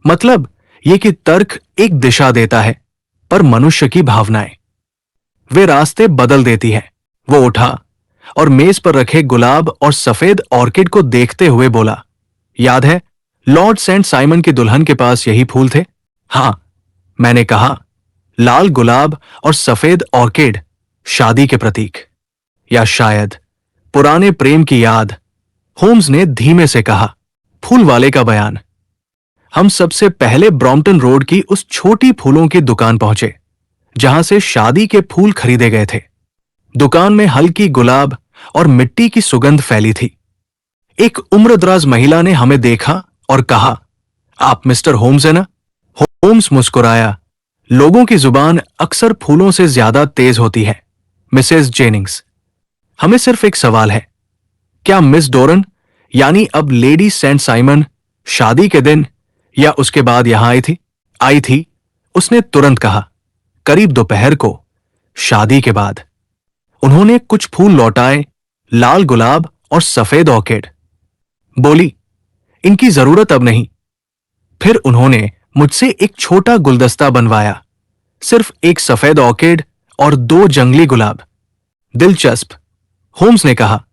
मतलब यह कि तर्क एक दिशा देता है, पर मनुष्य की भावनाएं वे रास्ते बदल देती हैं। वो उठा और मेज पर रखे गुलाब और सफेद ऑर्किड को देखते हुए बोला, याद है लॉर्ड सेंट साइमन की दुल्हन के पास यही फूल थे? हां, मैंने कहा, लाल गुलाब और सफेद ऑर्किड, शादी के प्रतीक। या शायद पुराने प्रेम की याद? होम्स ने धीमे से कहा। फूल वाले का बयान। हम सबसे पहले ब्रॉम्पटन रोड की उस छोटी फूलों की दुकान पहुंचे जहां से शादी के फूल खरीदे गए थे। दुकान में हल्की गुलाब और मिट्टी की सुगंध फैली थी। एक उम्रदराज महिला ने हमें देखा और कहा, आप मिस्टर होम्स है ना? होम्स मुस्कुराया। लोगों की जुबान अक्सर फूलों से ज्यादा तेज होती है, मिसेस जेनिंग्स। हमें सिर्फ एक सवाल है, क्या मिस डोरन, यानी अब लेडी सेंट साइमन, शादी के दिन या उसके बाद यहां आई थी? उसने तुरंत कहा, करीब दोपहर को, शादी के बाद। उन्होंने कुछ फूल लौटाए, लाल गुलाब और सफेद ऑर्किड। बोली, इनकी जरूरत अब नहीं। फिर उन्होंने मुझसे एक छोटा गुलदस्ता बनवाया, सिर्फ एक सफेद ऑर्किड और 2 जंगली गुलाब। दिलचस्प, होम्स ने कहा।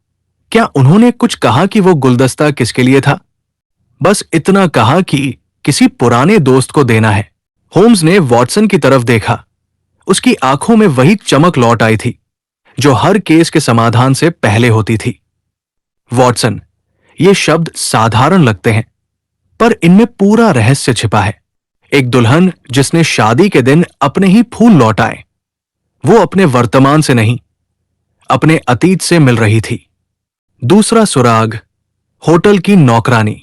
क्या उन्होंने कुछ कहा कि वो गुलदस्ता किसके लिए था? बस इतना कहा कि किसी पुराने दोस्त को देना है। होम्स ने वॉटसन की तरफ देखा। उसकी आंखों में वही चमक लौट आई थी जो हर केस के समाधान से पहले होती थी। वॉटसन, ये शब्द साधारण लगते हैं, पर इनमें पूरा रहस्य छिपा है। एक दुल्हन जिसने शादी के दिन अपने ही फूल लौटाए, वो अपने वर्तमान से नहीं, अपने अतीत से मिल रही थी। दूसरा सुराग, होटल की नौकरानी।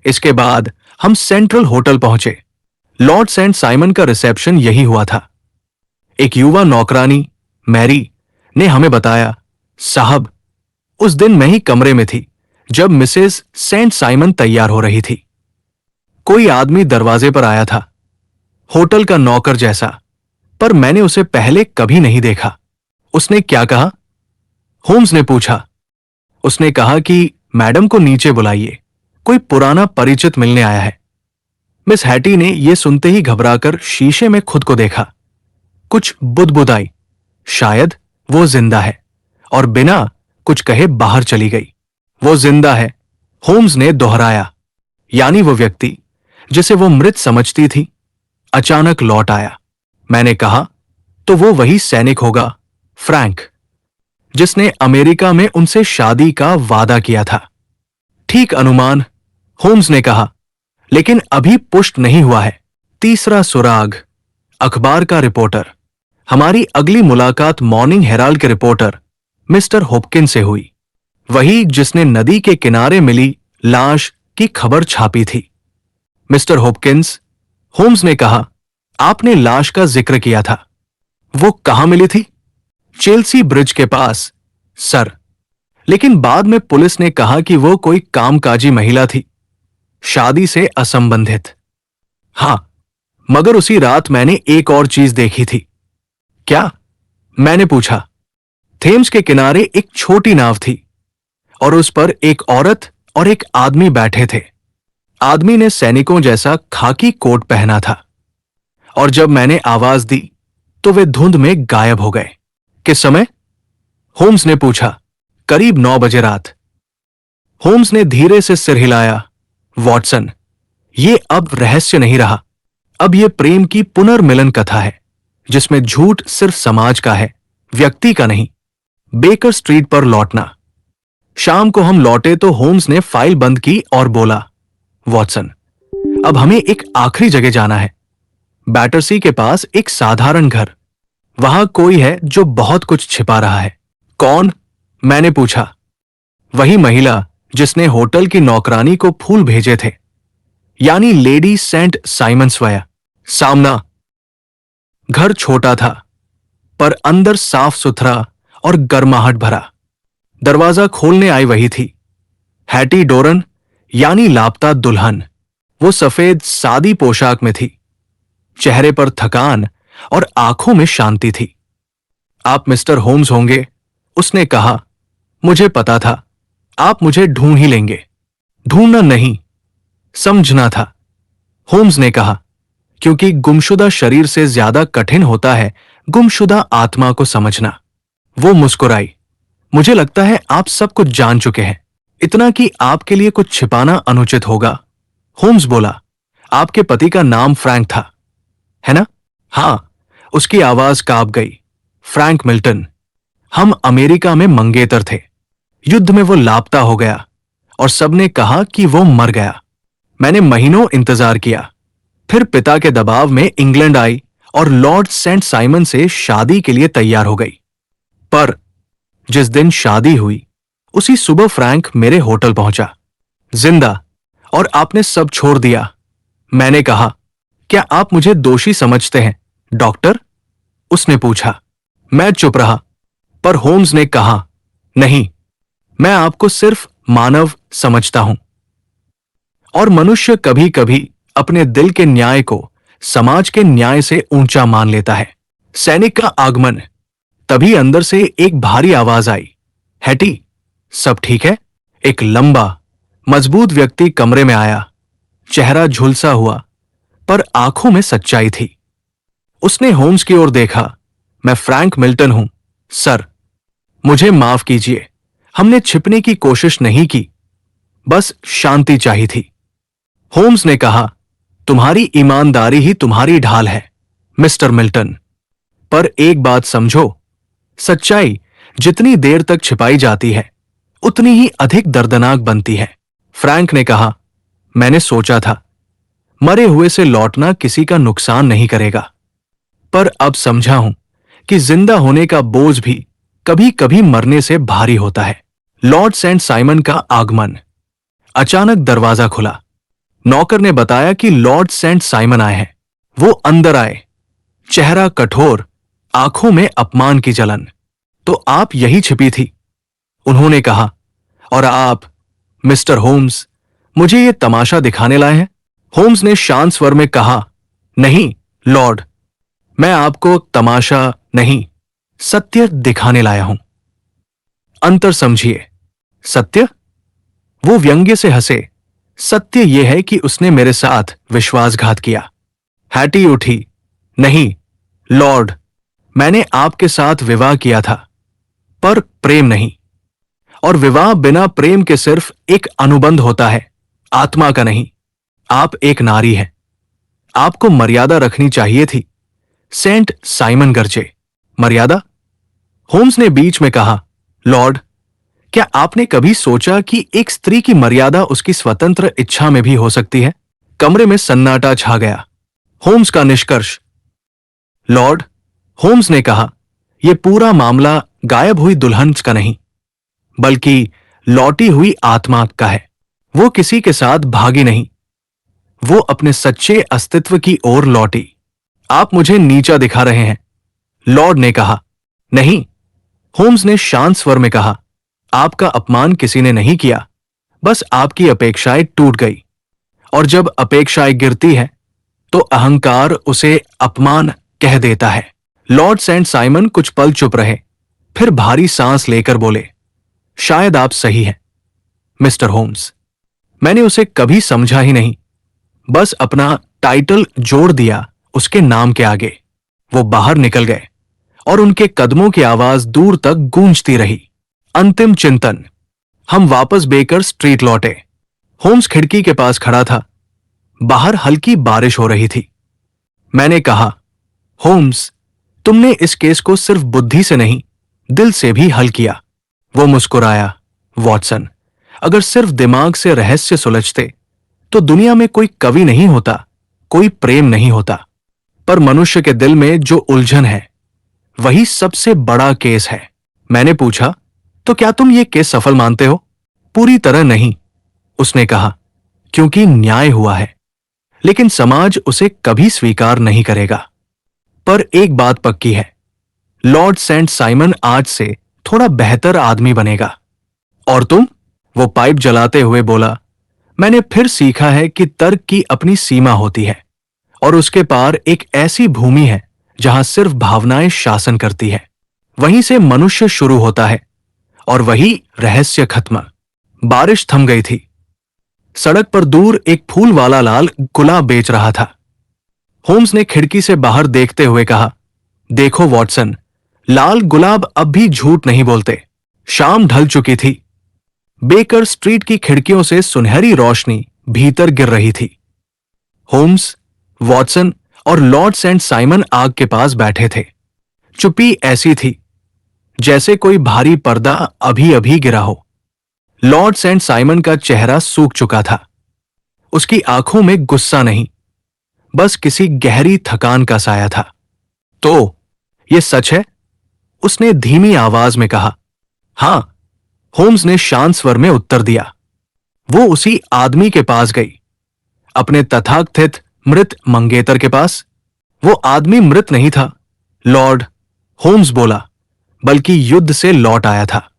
इसके बाद हम सेंट्रल होटल पहुंचे। लॉर्ड सेंट साइमन का रिसेप्शन यही हुआ था। एक युवा नौकरानी, मैरी, ने हमें बताया, साहब, उस दिन मैं ही कमरे में थी जब मिसेस सेंट साइमन तैयार हो रही थी। कोई आदमी दरवाजे पर आया था, होटल का नौकर जैसा, पर मैंने उसे पहले कभी नहीं देखा। उसने क्या कहा? होम्स ने पूछा। उसने कहा कि मैडम को नीचे बुलाइए, कोई पुराना परिचित मिलने आया है। मिस हैटी ने यह सुनते ही घबराकर शीशे में खुद को देखा। कुछ बुदबुदाई, शायद वो जिंदा है, और बिना कुछ कहे बाहर चली गई। वो जिंदा है, होम्स ने दोहराया। यानी वो व्यक्ति जिसे वो मृत समझती थी अचानक लौट आया। मैंने कहा, तो वो वही सैनिक होगा, फ्रैंक, जिसने अमेरिका में उनसे शादी का वादा किया था। ठीक अनुमान, होम्स ने कहा, लेकिन अभी पुष्ट नहीं हुआ है। तीसरा सुराग, अखबार का रिपोर्टर। हमारी अगली मुलाकात मॉर्निंग हेराल्ड के रिपोर्टर मिस्टर होपकिंस से हुई, वही जिसने नदी के किनारे मिली लाश की खबर छापी थी। मिस्टर होपकिंस, होम्स ने कहा, आपने लाश का जिक्र किया था। वो कहां मिली थी? चेल्सी ब्रिज के पास, सर। लेकिन बाद में पुलिस ने कहा कि वो कोई कामकाजी महिला थी, शादी से असंबंधित। हां, मगर उसी रात मैंने एक और चीज देखी थी। क्या? मैंने पूछा। थेम्स के किनारे एक छोटी नाव थी और उस पर एक औरत और एक आदमी बैठे थे। आदमी ने सैनिकों जैसा खाकी कोट पहना था, और जब मैंने आवाज दी तो वे धुंध में गायब हो गए। किस समय? होम्स ने पूछा। करीब 9 बजे रात। होम्स ने धीरे से सिर हिलाया। वॉटसन, ये अब रहस्य नहीं रहा। अब ये प्रेम की पुनर्मिलन कथा है, जिसमें झूठ सिर्फ समाज का है, व्यक्ति का नहीं। बेकर स्ट्रीट पर लौटना। शाम को हम लौटे तो होम्स ने फाइल बंद की और बोला, वॉटसन, अब हमें एक आखिरी जगह जाना है। बैटरसी के पास एक साधारण घर। वहां कोई है जो बहुत कुछ छिपा रहा है। कौन? मैंने पूछा। वही महिला जिसने होटल की नौकरानी को फूल भेजे थे, यानी लेडी सेंट साइमन्सवया। सामना। घर छोटा था, पर अंदर साफ सुथरा और गर्माहट भरा। दरवाजा खोलने आई वही थी, हैटी डोरन, यानी लापता दुल्हन। वो सफेद सादी पोशाक में थी, चेहरे पर थकान और आंखों में शांति थी। आप मिस्टर होम्स होंगे, उसने कहा। मुझे पता था, आप मुझे ढूंढ ही लेंगे। ढूंढना नहीं, समझना था, होम्स ने कहा, क्योंकि गुमशुदा शरीर से ज्यादा कठिन होता है गुमशुदा आत्मा को समझना। वो मुस्कुराई। मुझे लगता है आप सब कुछ जान चुके हैं, इतना कि आपके लिए कुछ छिपाना अनुचित होगा। होम्स बोला, आपके पति का नाम फ्रैंक था, है ना? हां, उसकी आवाज कांप गई। Frank Milton. हम अमेरिका में मंगेतर थे। युद्ध में वो लापता हो गया और सबने कहा कि वो मर गया। मैंने महीनों इंतजार किया। फिर पिता के दबाव में इंग्लैंड आई और लॉर्ड सेंट साइमन से शादी के लिए तैयार हो गई। पर जिस दिन शादी हुई उसी सुबह फ्रैंक मेरे होटल पहुंचा, जिंदा, और आपने सब छोड़ दिया। मैंने कहा, क्या आप मुझे दोषी समझते हैं डॉक्टर? उसने पूछा। मैं चुप रहा, पर होम्स ने कहा, नहीं, मैं आपको सिर्फ मानव समझता हूं। और मनुष्य कभी कभी अपने दिल के न्याय को समाज के न्याय से ऊंचा मान लेता है। सैनिक का आगमन। तभी अंदर से एक भारी आवाज आई, हैटी, सब ठीक है? एक लंबा, मजबूत व्यक्ति कमरे में आया। चेहरा झुलसा हुआ, पर आंखों में सच्चाई थी। उसने होम्स की ओर देखा। मैं फ्रैंक मिल्टन हूं, सर। मुझे माफ कीजिए, हमने छिपने की कोशिश नहीं की, बस शांति चाहिए थी। होम्स ने कहा, तुम्हारी ईमानदारी ही तुम्हारी ढाल है, मिस्टर मिल्टन। पर एक बात समझो, सच्चाई जितनी देर तक छिपाई जाती है उतनी ही अधिक दर्दनाक बनती है। फ्रैंक ने कहा, मैंने सोचा था मरे हुए से लौटना किसी का नुकसान नहीं करेगा, पर अब समझा हूं कि जिंदा होने का बोझ भी कभी कभी मरने से भारी होता है। लॉर्ड सेंट साइमन का आगमन। अचानक दरवाजा खुला। नौकर ने बताया कि लॉर्ड सेंट साइमन आए हैं। वो अंदर आए, चेहरा कठोर, आंखों में अपमान की जलन। तो आप यही छिपी थी, उन्होंने कहा। और आप, मिस्टर होम्स, मुझे ये तमाशा दिखाने लाए हैं? होम्स ने शांत स्वर में कहा, नहीं लॉर्ड, मैं आपको तमाशा नहीं, सत्य दिखाने लाया हूं। अंतर समझिए। सत्य? वो व्यंग्य से हंसे। सत्य यह है कि उसने मेरे साथ विश्वासघात किया। हैटी उठी। नहीं लॉर्ड, मैंने आपके साथ विवाह किया था, पर प्रेम नहीं। और विवाह बिना प्रेम के सिर्फ एक अनुबंध होता है, आत्मा का नहीं। आप एक नारी हैं, आपको मर्यादा रखनी चाहिए थी। सेंट साइमन गरजे। मर्यादा? होम्स ने बीच में कहा, लॉर्ड, क्या आपने कभी सोचा कि एक स्त्री की मर्यादा उसकी स्वतंत्र इच्छा में भी हो सकती है? कमरे में सन्नाटा छा गया। होम्स का निष्कर्ष। लॉर्ड, होम्स ने कहा, यह पूरा मामला गायब हुई दुल्हन का नहीं, बल्कि लौटी हुई आत्मा का है। वो किसी के साथ भागी नहीं, वो अपने सच्चे अस्तित्व की ओर लौटी। आप मुझे नीचा दिखा रहे हैं, लॉर्ड ने कहा। नहीं, होम्स ने शांत स्वर में कहा, आपका अपमान किसी ने नहीं किया, बस आपकी अपेक्षाएं टूट गई। और जब अपेक्षाएं गिरती है तो अहंकार उसे अपमान कह देता है। लॉर्ड सेंट साइमन कुछ पल चुप रहे, फिर भारी सांस लेकर बोले, शायद आप सही हैं मिस्टर होम्स। मैंने उसे कभी समझा ही नहीं, बस अपना टाइटल जोड़ दिया उसके नाम के आगे। वो बाहर निकल गए और उनके कदमों की आवाज दूर तक गूंजती रही। अंतिम चिंतन। हम वापस बेकर स्ट्रीट लौटे। होम्स खिड़की के पास खड़ा था। बाहर हल्की बारिश हो रही थी। मैंने कहा, होम्स, तुमने इस केस को सिर्फ बुद्धि से नहीं, दिल से भी हल किया। वो मुस्कुराया। वॉटसन, अगर सिर्फ दिमाग से रहस्य सुलझते तो दुनिया में कोई कवि नहीं होता, कोई प्रेम नहीं होता। पर मनुष्य के दिल में जो उलझन है वही सबसे बड़ा केस है। मैंने पूछा, तो क्या तुम ये केस सफल मानते हो? पूरी तरह नहीं, उसने कहा, क्योंकि न्याय हुआ है, लेकिन समाज उसे कभी स्वीकार नहीं करेगा। पर एक बात पक्की है, लॉर्ड सेंट साइमन आज से थोड़ा बेहतर आदमी बनेगा। और तुम? वो पाइप जलाते हुए बोला, मैंने फिर सीखा है कि तर्क की अपनी सीमा होती है और उसके पार एक ऐसी भूमि है जहां सिर्फ भावनाएं शासन करती है। वहीं से मनुष्य शुरू होता है और वही रहस्य खत्म। बारिश थम गई थी। सड़क पर दूर एक फूल वाला लाल गुलाब बेच रहा था। होम्स ने खिड़की से बाहर देखते हुए कहा, देखो वॉटसन, लाल गुलाब अब भी झूठ नहीं बोलते। शाम ढल चुकी थी। बेकर स्ट्रीट की खिड़कियों से सुनहरी रोशनी भीतर गिर रही थी। होम्स, वॉटसन और लॉर्ड सेंट साइमन आग के पास बैठे थे। चुप्पी ऐसी थी जैसे कोई भारी पर्दा अभी अभी गिरा हो। लॉर्ड सेंट साइमन का चेहरा सूख चुका था। उसकी आंखों में गुस्सा नहीं, बस किसी गहरी थकान का साया था। तो ये सच है? उसने धीमी आवाज में कहा। हां, होम्स ने शांत स्वर में उत्तर दिया। वो उसी आदमी के पास गई, अपने तथाकथित मृत मंगेतर के पास। वो आदमी मृत नहीं था, लॉर्ड, होम्स बोला, बल्कि युद्ध से लौट आया था।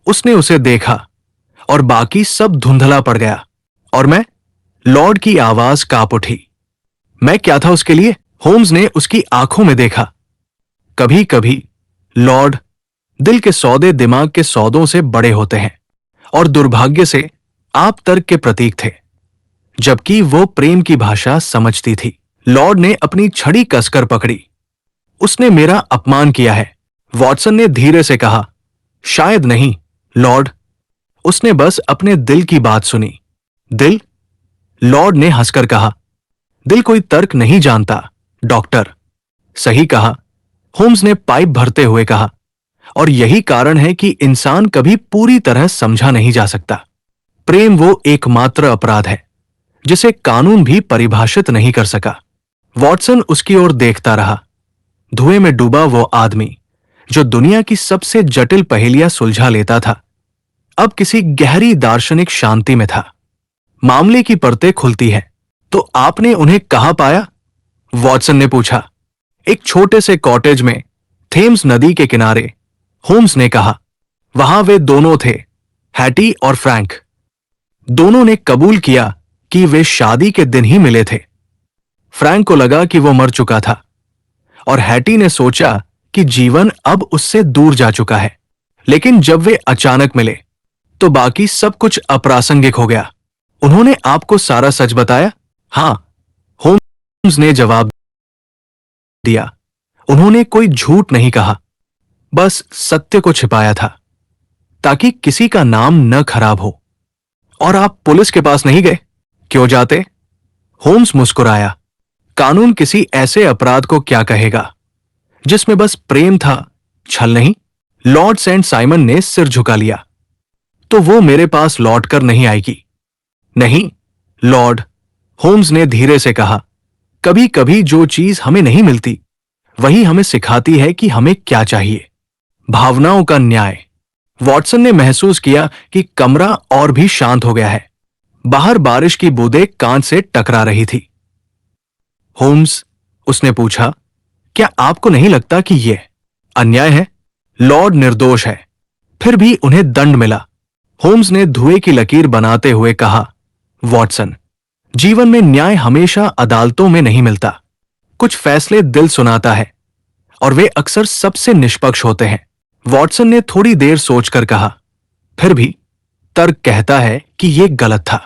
उसने उसे देखा और बाकी सब धुंधला पड़ गया। और मैं? लॉर्ड की आवाज कांप उठी। मैं क्या था उसके लिए? होम्स ने उसकी आंखों में देखा। कभी कभी, लॉर्ड, दिल के सौदे दिमाग के सौदों से बड़े होते हैं, और दुर्भाग्य से आप तर्क के प्रतीक थे, जबकि वो प्रेम की भाषा समझती थी। लॉर्ड ने अपनी छड़ी कसकर पकड़ी। उसने मेरा अपमान किया है, वॉटसन ने धीरे से कहा। शायद नहीं, लॉर्ड, उसने बस अपने दिल की बात सुनी। दिल? लॉर्ड ने हंसकर कहा। दिल कोई तर्क नहीं जानता, डॉक्टर। सही कहा, होम्स ने पाइप भरते हुए कहा। और यही कारण है कि इंसान कभी पूरी तरह समझा नहीं जा सकता। प्रेम वो एकमात्र अपराध है जिसे कानून भी परिभाषित नहीं कर सका। वॉटसन उसकी ओर देखता रहा। धुएं में डूबा वो आदमी जो दुनिया की सबसे जटिल पहेलियां सुलझा लेता था, अब किसी गहरी दार्शनिक शांति में था। मामले की परतें खुलती हैं। तो आपने उन्हें कहां पाया? वॉटसन ने पूछा। एक छोटे से कॉटेज में, थेम्स नदी के किनारे, होम्स ने कहा। वहां वे दोनों थे, हैटी और फ्रैंक। दोनों ने कबूल किया कि वे शादी के दिन ही मिले थे। फ्रैंक को लगा कि वो मर चुका था, और हैटी ने सोचा कि जीवन अब उससे दूर जा चुका है। लेकिन जब वे अचानक मिले, तो बाकी सब कुछ अप्रासंगिक हो गया। उन्होंने आपको सारा सच बताया? हां, होम्स ने जवाब दिया। उन्होंने कोई झूठ नहीं कहा, बस सत्य को छिपाया था, ताकि किसी का नाम न खराब हो। और आप पुलिस के पास नहीं गए? क्यों जाते? होम्स मुस्कुराया। कानून किसी ऐसे अपराध को क्या कहेगा जिसमें बस प्रेम था, छल नहीं? लॉर्ड सेंट साइमन ने सिर झुका लिया। तो वो मेरे पास लौटकर नहीं आएगी? नहीं, लॉर्ड, होम्स ने धीरे से कहा। कभी कभी जो चीज हमें नहीं मिलती, वही हमें सिखाती है कि हमें क्या चाहिए। भावनाओं का न्याय। वॉटसन ने महसूस किया कि कमरा और भी शांत हो गया है। बाहर बारिश की बूंदें कांच से टकरा रही थी। होम्स, उसने पूछा, क्या आपको नहीं लगता कि यह अन्याय है? लॉर्ड निर्दोष है, फिर भी उन्हें दंड मिला। होम्स ने धुएं की लकीर बनाते हुए कहा। वॉटसन, जीवन में न्याय हमेशा अदालतों में नहीं मिलता। कुछ फैसले दिल सुनाता है, और वे अक्सर सबसे निष्पक्ष होते हैं। वॉटसन ने थोड़ी देर सोचकर कहा, फिर भी तर्क कहता है कि यह गलत था।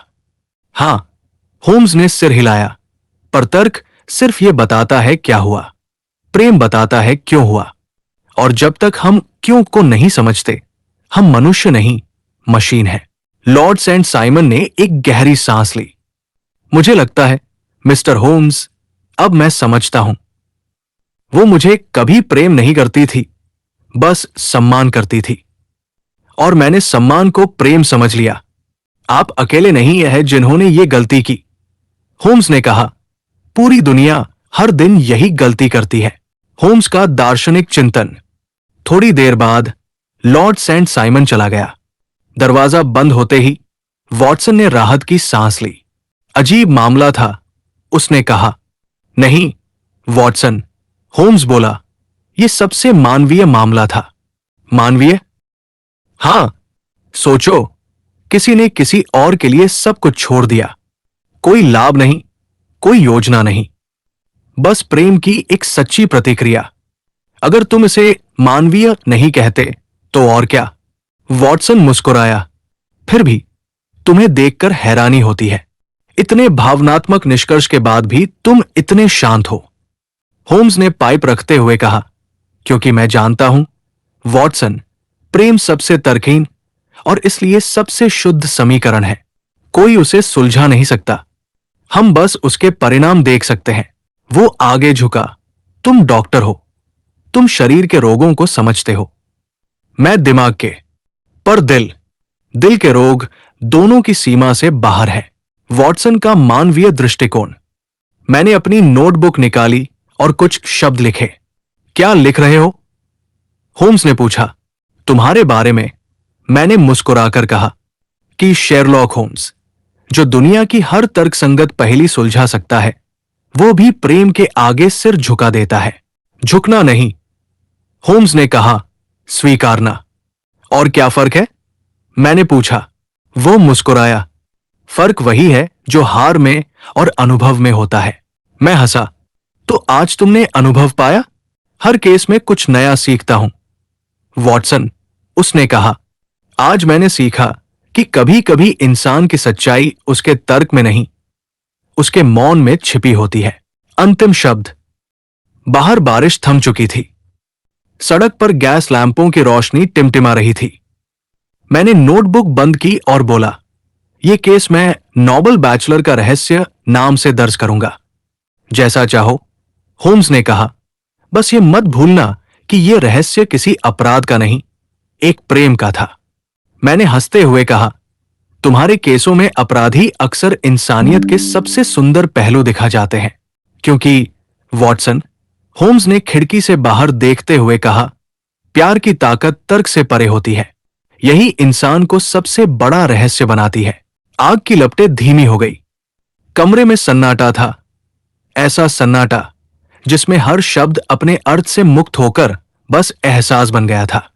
हां, होम्स ने सिर हिलाया, पर तर्क सिर्फ यह बताता है क्या हुआ। प्रेम बताता है क्यों हुआ। और जब तक हम क्यों को नहीं समझते, हम मनुष्य नहीं, मशीन हैं। लॉर्ड सेंट साइमन ने एक गहरी सांस ली। मुझे लगता है, मिस्टर होम्स, अब मैं समझता हूं। वो मुझे कभी प्रेम नहीं करती थी, बस सम्मान करती थी। और मैंने सम्मान को प्रेम समझ लिया। आप अकेले नहीं हैं जिन्होंने ये गलती की, होम्स ने कहा। पूरी दुनिया हर दिन यही गलती करती है। होम्स का दार्शनिक चिंतन। थोड़ी देर बाद लॉर्ड सेंट साइमन चला गया। दरवाजा बंद होते ही वॉटसन ने राहत की सांस ली। अजीब मामला था, उसने कहा। नहीं, वॉटसन, होम्स बोला, यह सबसे मानवीय मामला था। मानवीय? हां, सोचो, किसी ने किसी और के लिए सब कुछ छोड़ दिया। कोई लाभ नहीं, कोई योजना नहीं, बस प्रेम की एक सच्ची प्रतिक्रिया। अगर तुम इसे मानवीय नहीं कहते, तो और क्या? वॉटसन मुस्कुराया। फिर भी तुम्हें देखकर हैरानी होती है। इतने भावनात्मक निष्कर्ष के बाद भी तुम इतने शांत हो। होम्स ने पाइप रखते हुए कहा, क्योंकि मैं जानता हूं, वॉटसन, प्रेम सबसे तर्कहीन और इसलिए सबसे शुद्ध समीकरण है। कोई उसे सुलझा नहीं सकता। हम बस उसके परिणाम देख सकते हैं। वो आगे झुका। तुम डॉक्टर हो, तुम शरीर के रोगों को समझते हो। मैं दिमाग के, पर दिल के रोग दोनों की सीमा से बाहर है। वॉटसन का मानवीय दृष्टिकोण। मैंने अपनी नोटबुक निकाली और कुछ शब्द लिखे। क्या लिख रहे हो? होम्स ने पूछा। तुम्हारे बारे में, मैंने मुस्कुराकर कहा, कि शेरलॉक होम्स, जो दुनिया की हर तर्कसंगत पहेली सुलझा सकता है, वो भी प्रेम के आगे सिर झुका देता है। झुकना नहीं, होम्स ने कहा, स्वीकारना। और क्या फर्क है? मैंने पूछा। वो मुस्कुराया। फर्क वही है जो हार में और अनुभव में होता है। मैं हंसा। तो आज तुमने अनुभव पाया? हर केस में कुछ नया सीखता हूं, वॉटसन, उसने कहा। आज मैंने सीखा कि कभी कभी इंसान की सच्चाई उसके तर्क में नहीं, उसके मौन में छिपी होती है। अंतिम शब्द। बाहर बारिश थम चुकी थी। सड़क पर गैस लैंपों की रोशनी टिमटिमा रही थी। मैंने नोटबुक बंद की और बोला, यह केस मैं नोबल बैचलर का रहस्य नाम से दर्ज करूंगा। जैसा चाहो, होम्स ने कहा। बस ये मत भूलना कि यह रहस्य किसी अपराध का नहीं, एक प्रेम का था। मैंने हंसते हुए कहा, तुम्हारे केसों में अपराधी अक्सर इंसानियत के सबसे सुंदर पहलू दिखा जाते हैं। क्योंकि, वॉटसन, होम्स ने खिड़की से बाहर देखते हुए कहा, प्यार की ताकत तर्क से परे होती है। यही इंसान को सबसे बड़ा रहस्य बनाती है। आग की लपटें धीमी हो गई। कमरे में सन्नाटा था। ऐसा सन्नाटा जिसमें हर शब्द अपने अर्थ से मुक्त होकर बस एहसास बन गया था।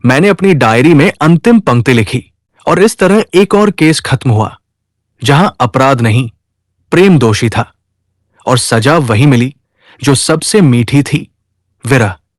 मैंने अपनी डायरी में अंतिम पंक्ति लिखी और इस तरह एक और केस खत्म हुआ, जहां अपराध नहीं, प्रेम दोषी था और सजा वही मिली जो सबसे मीठी थी, विरह।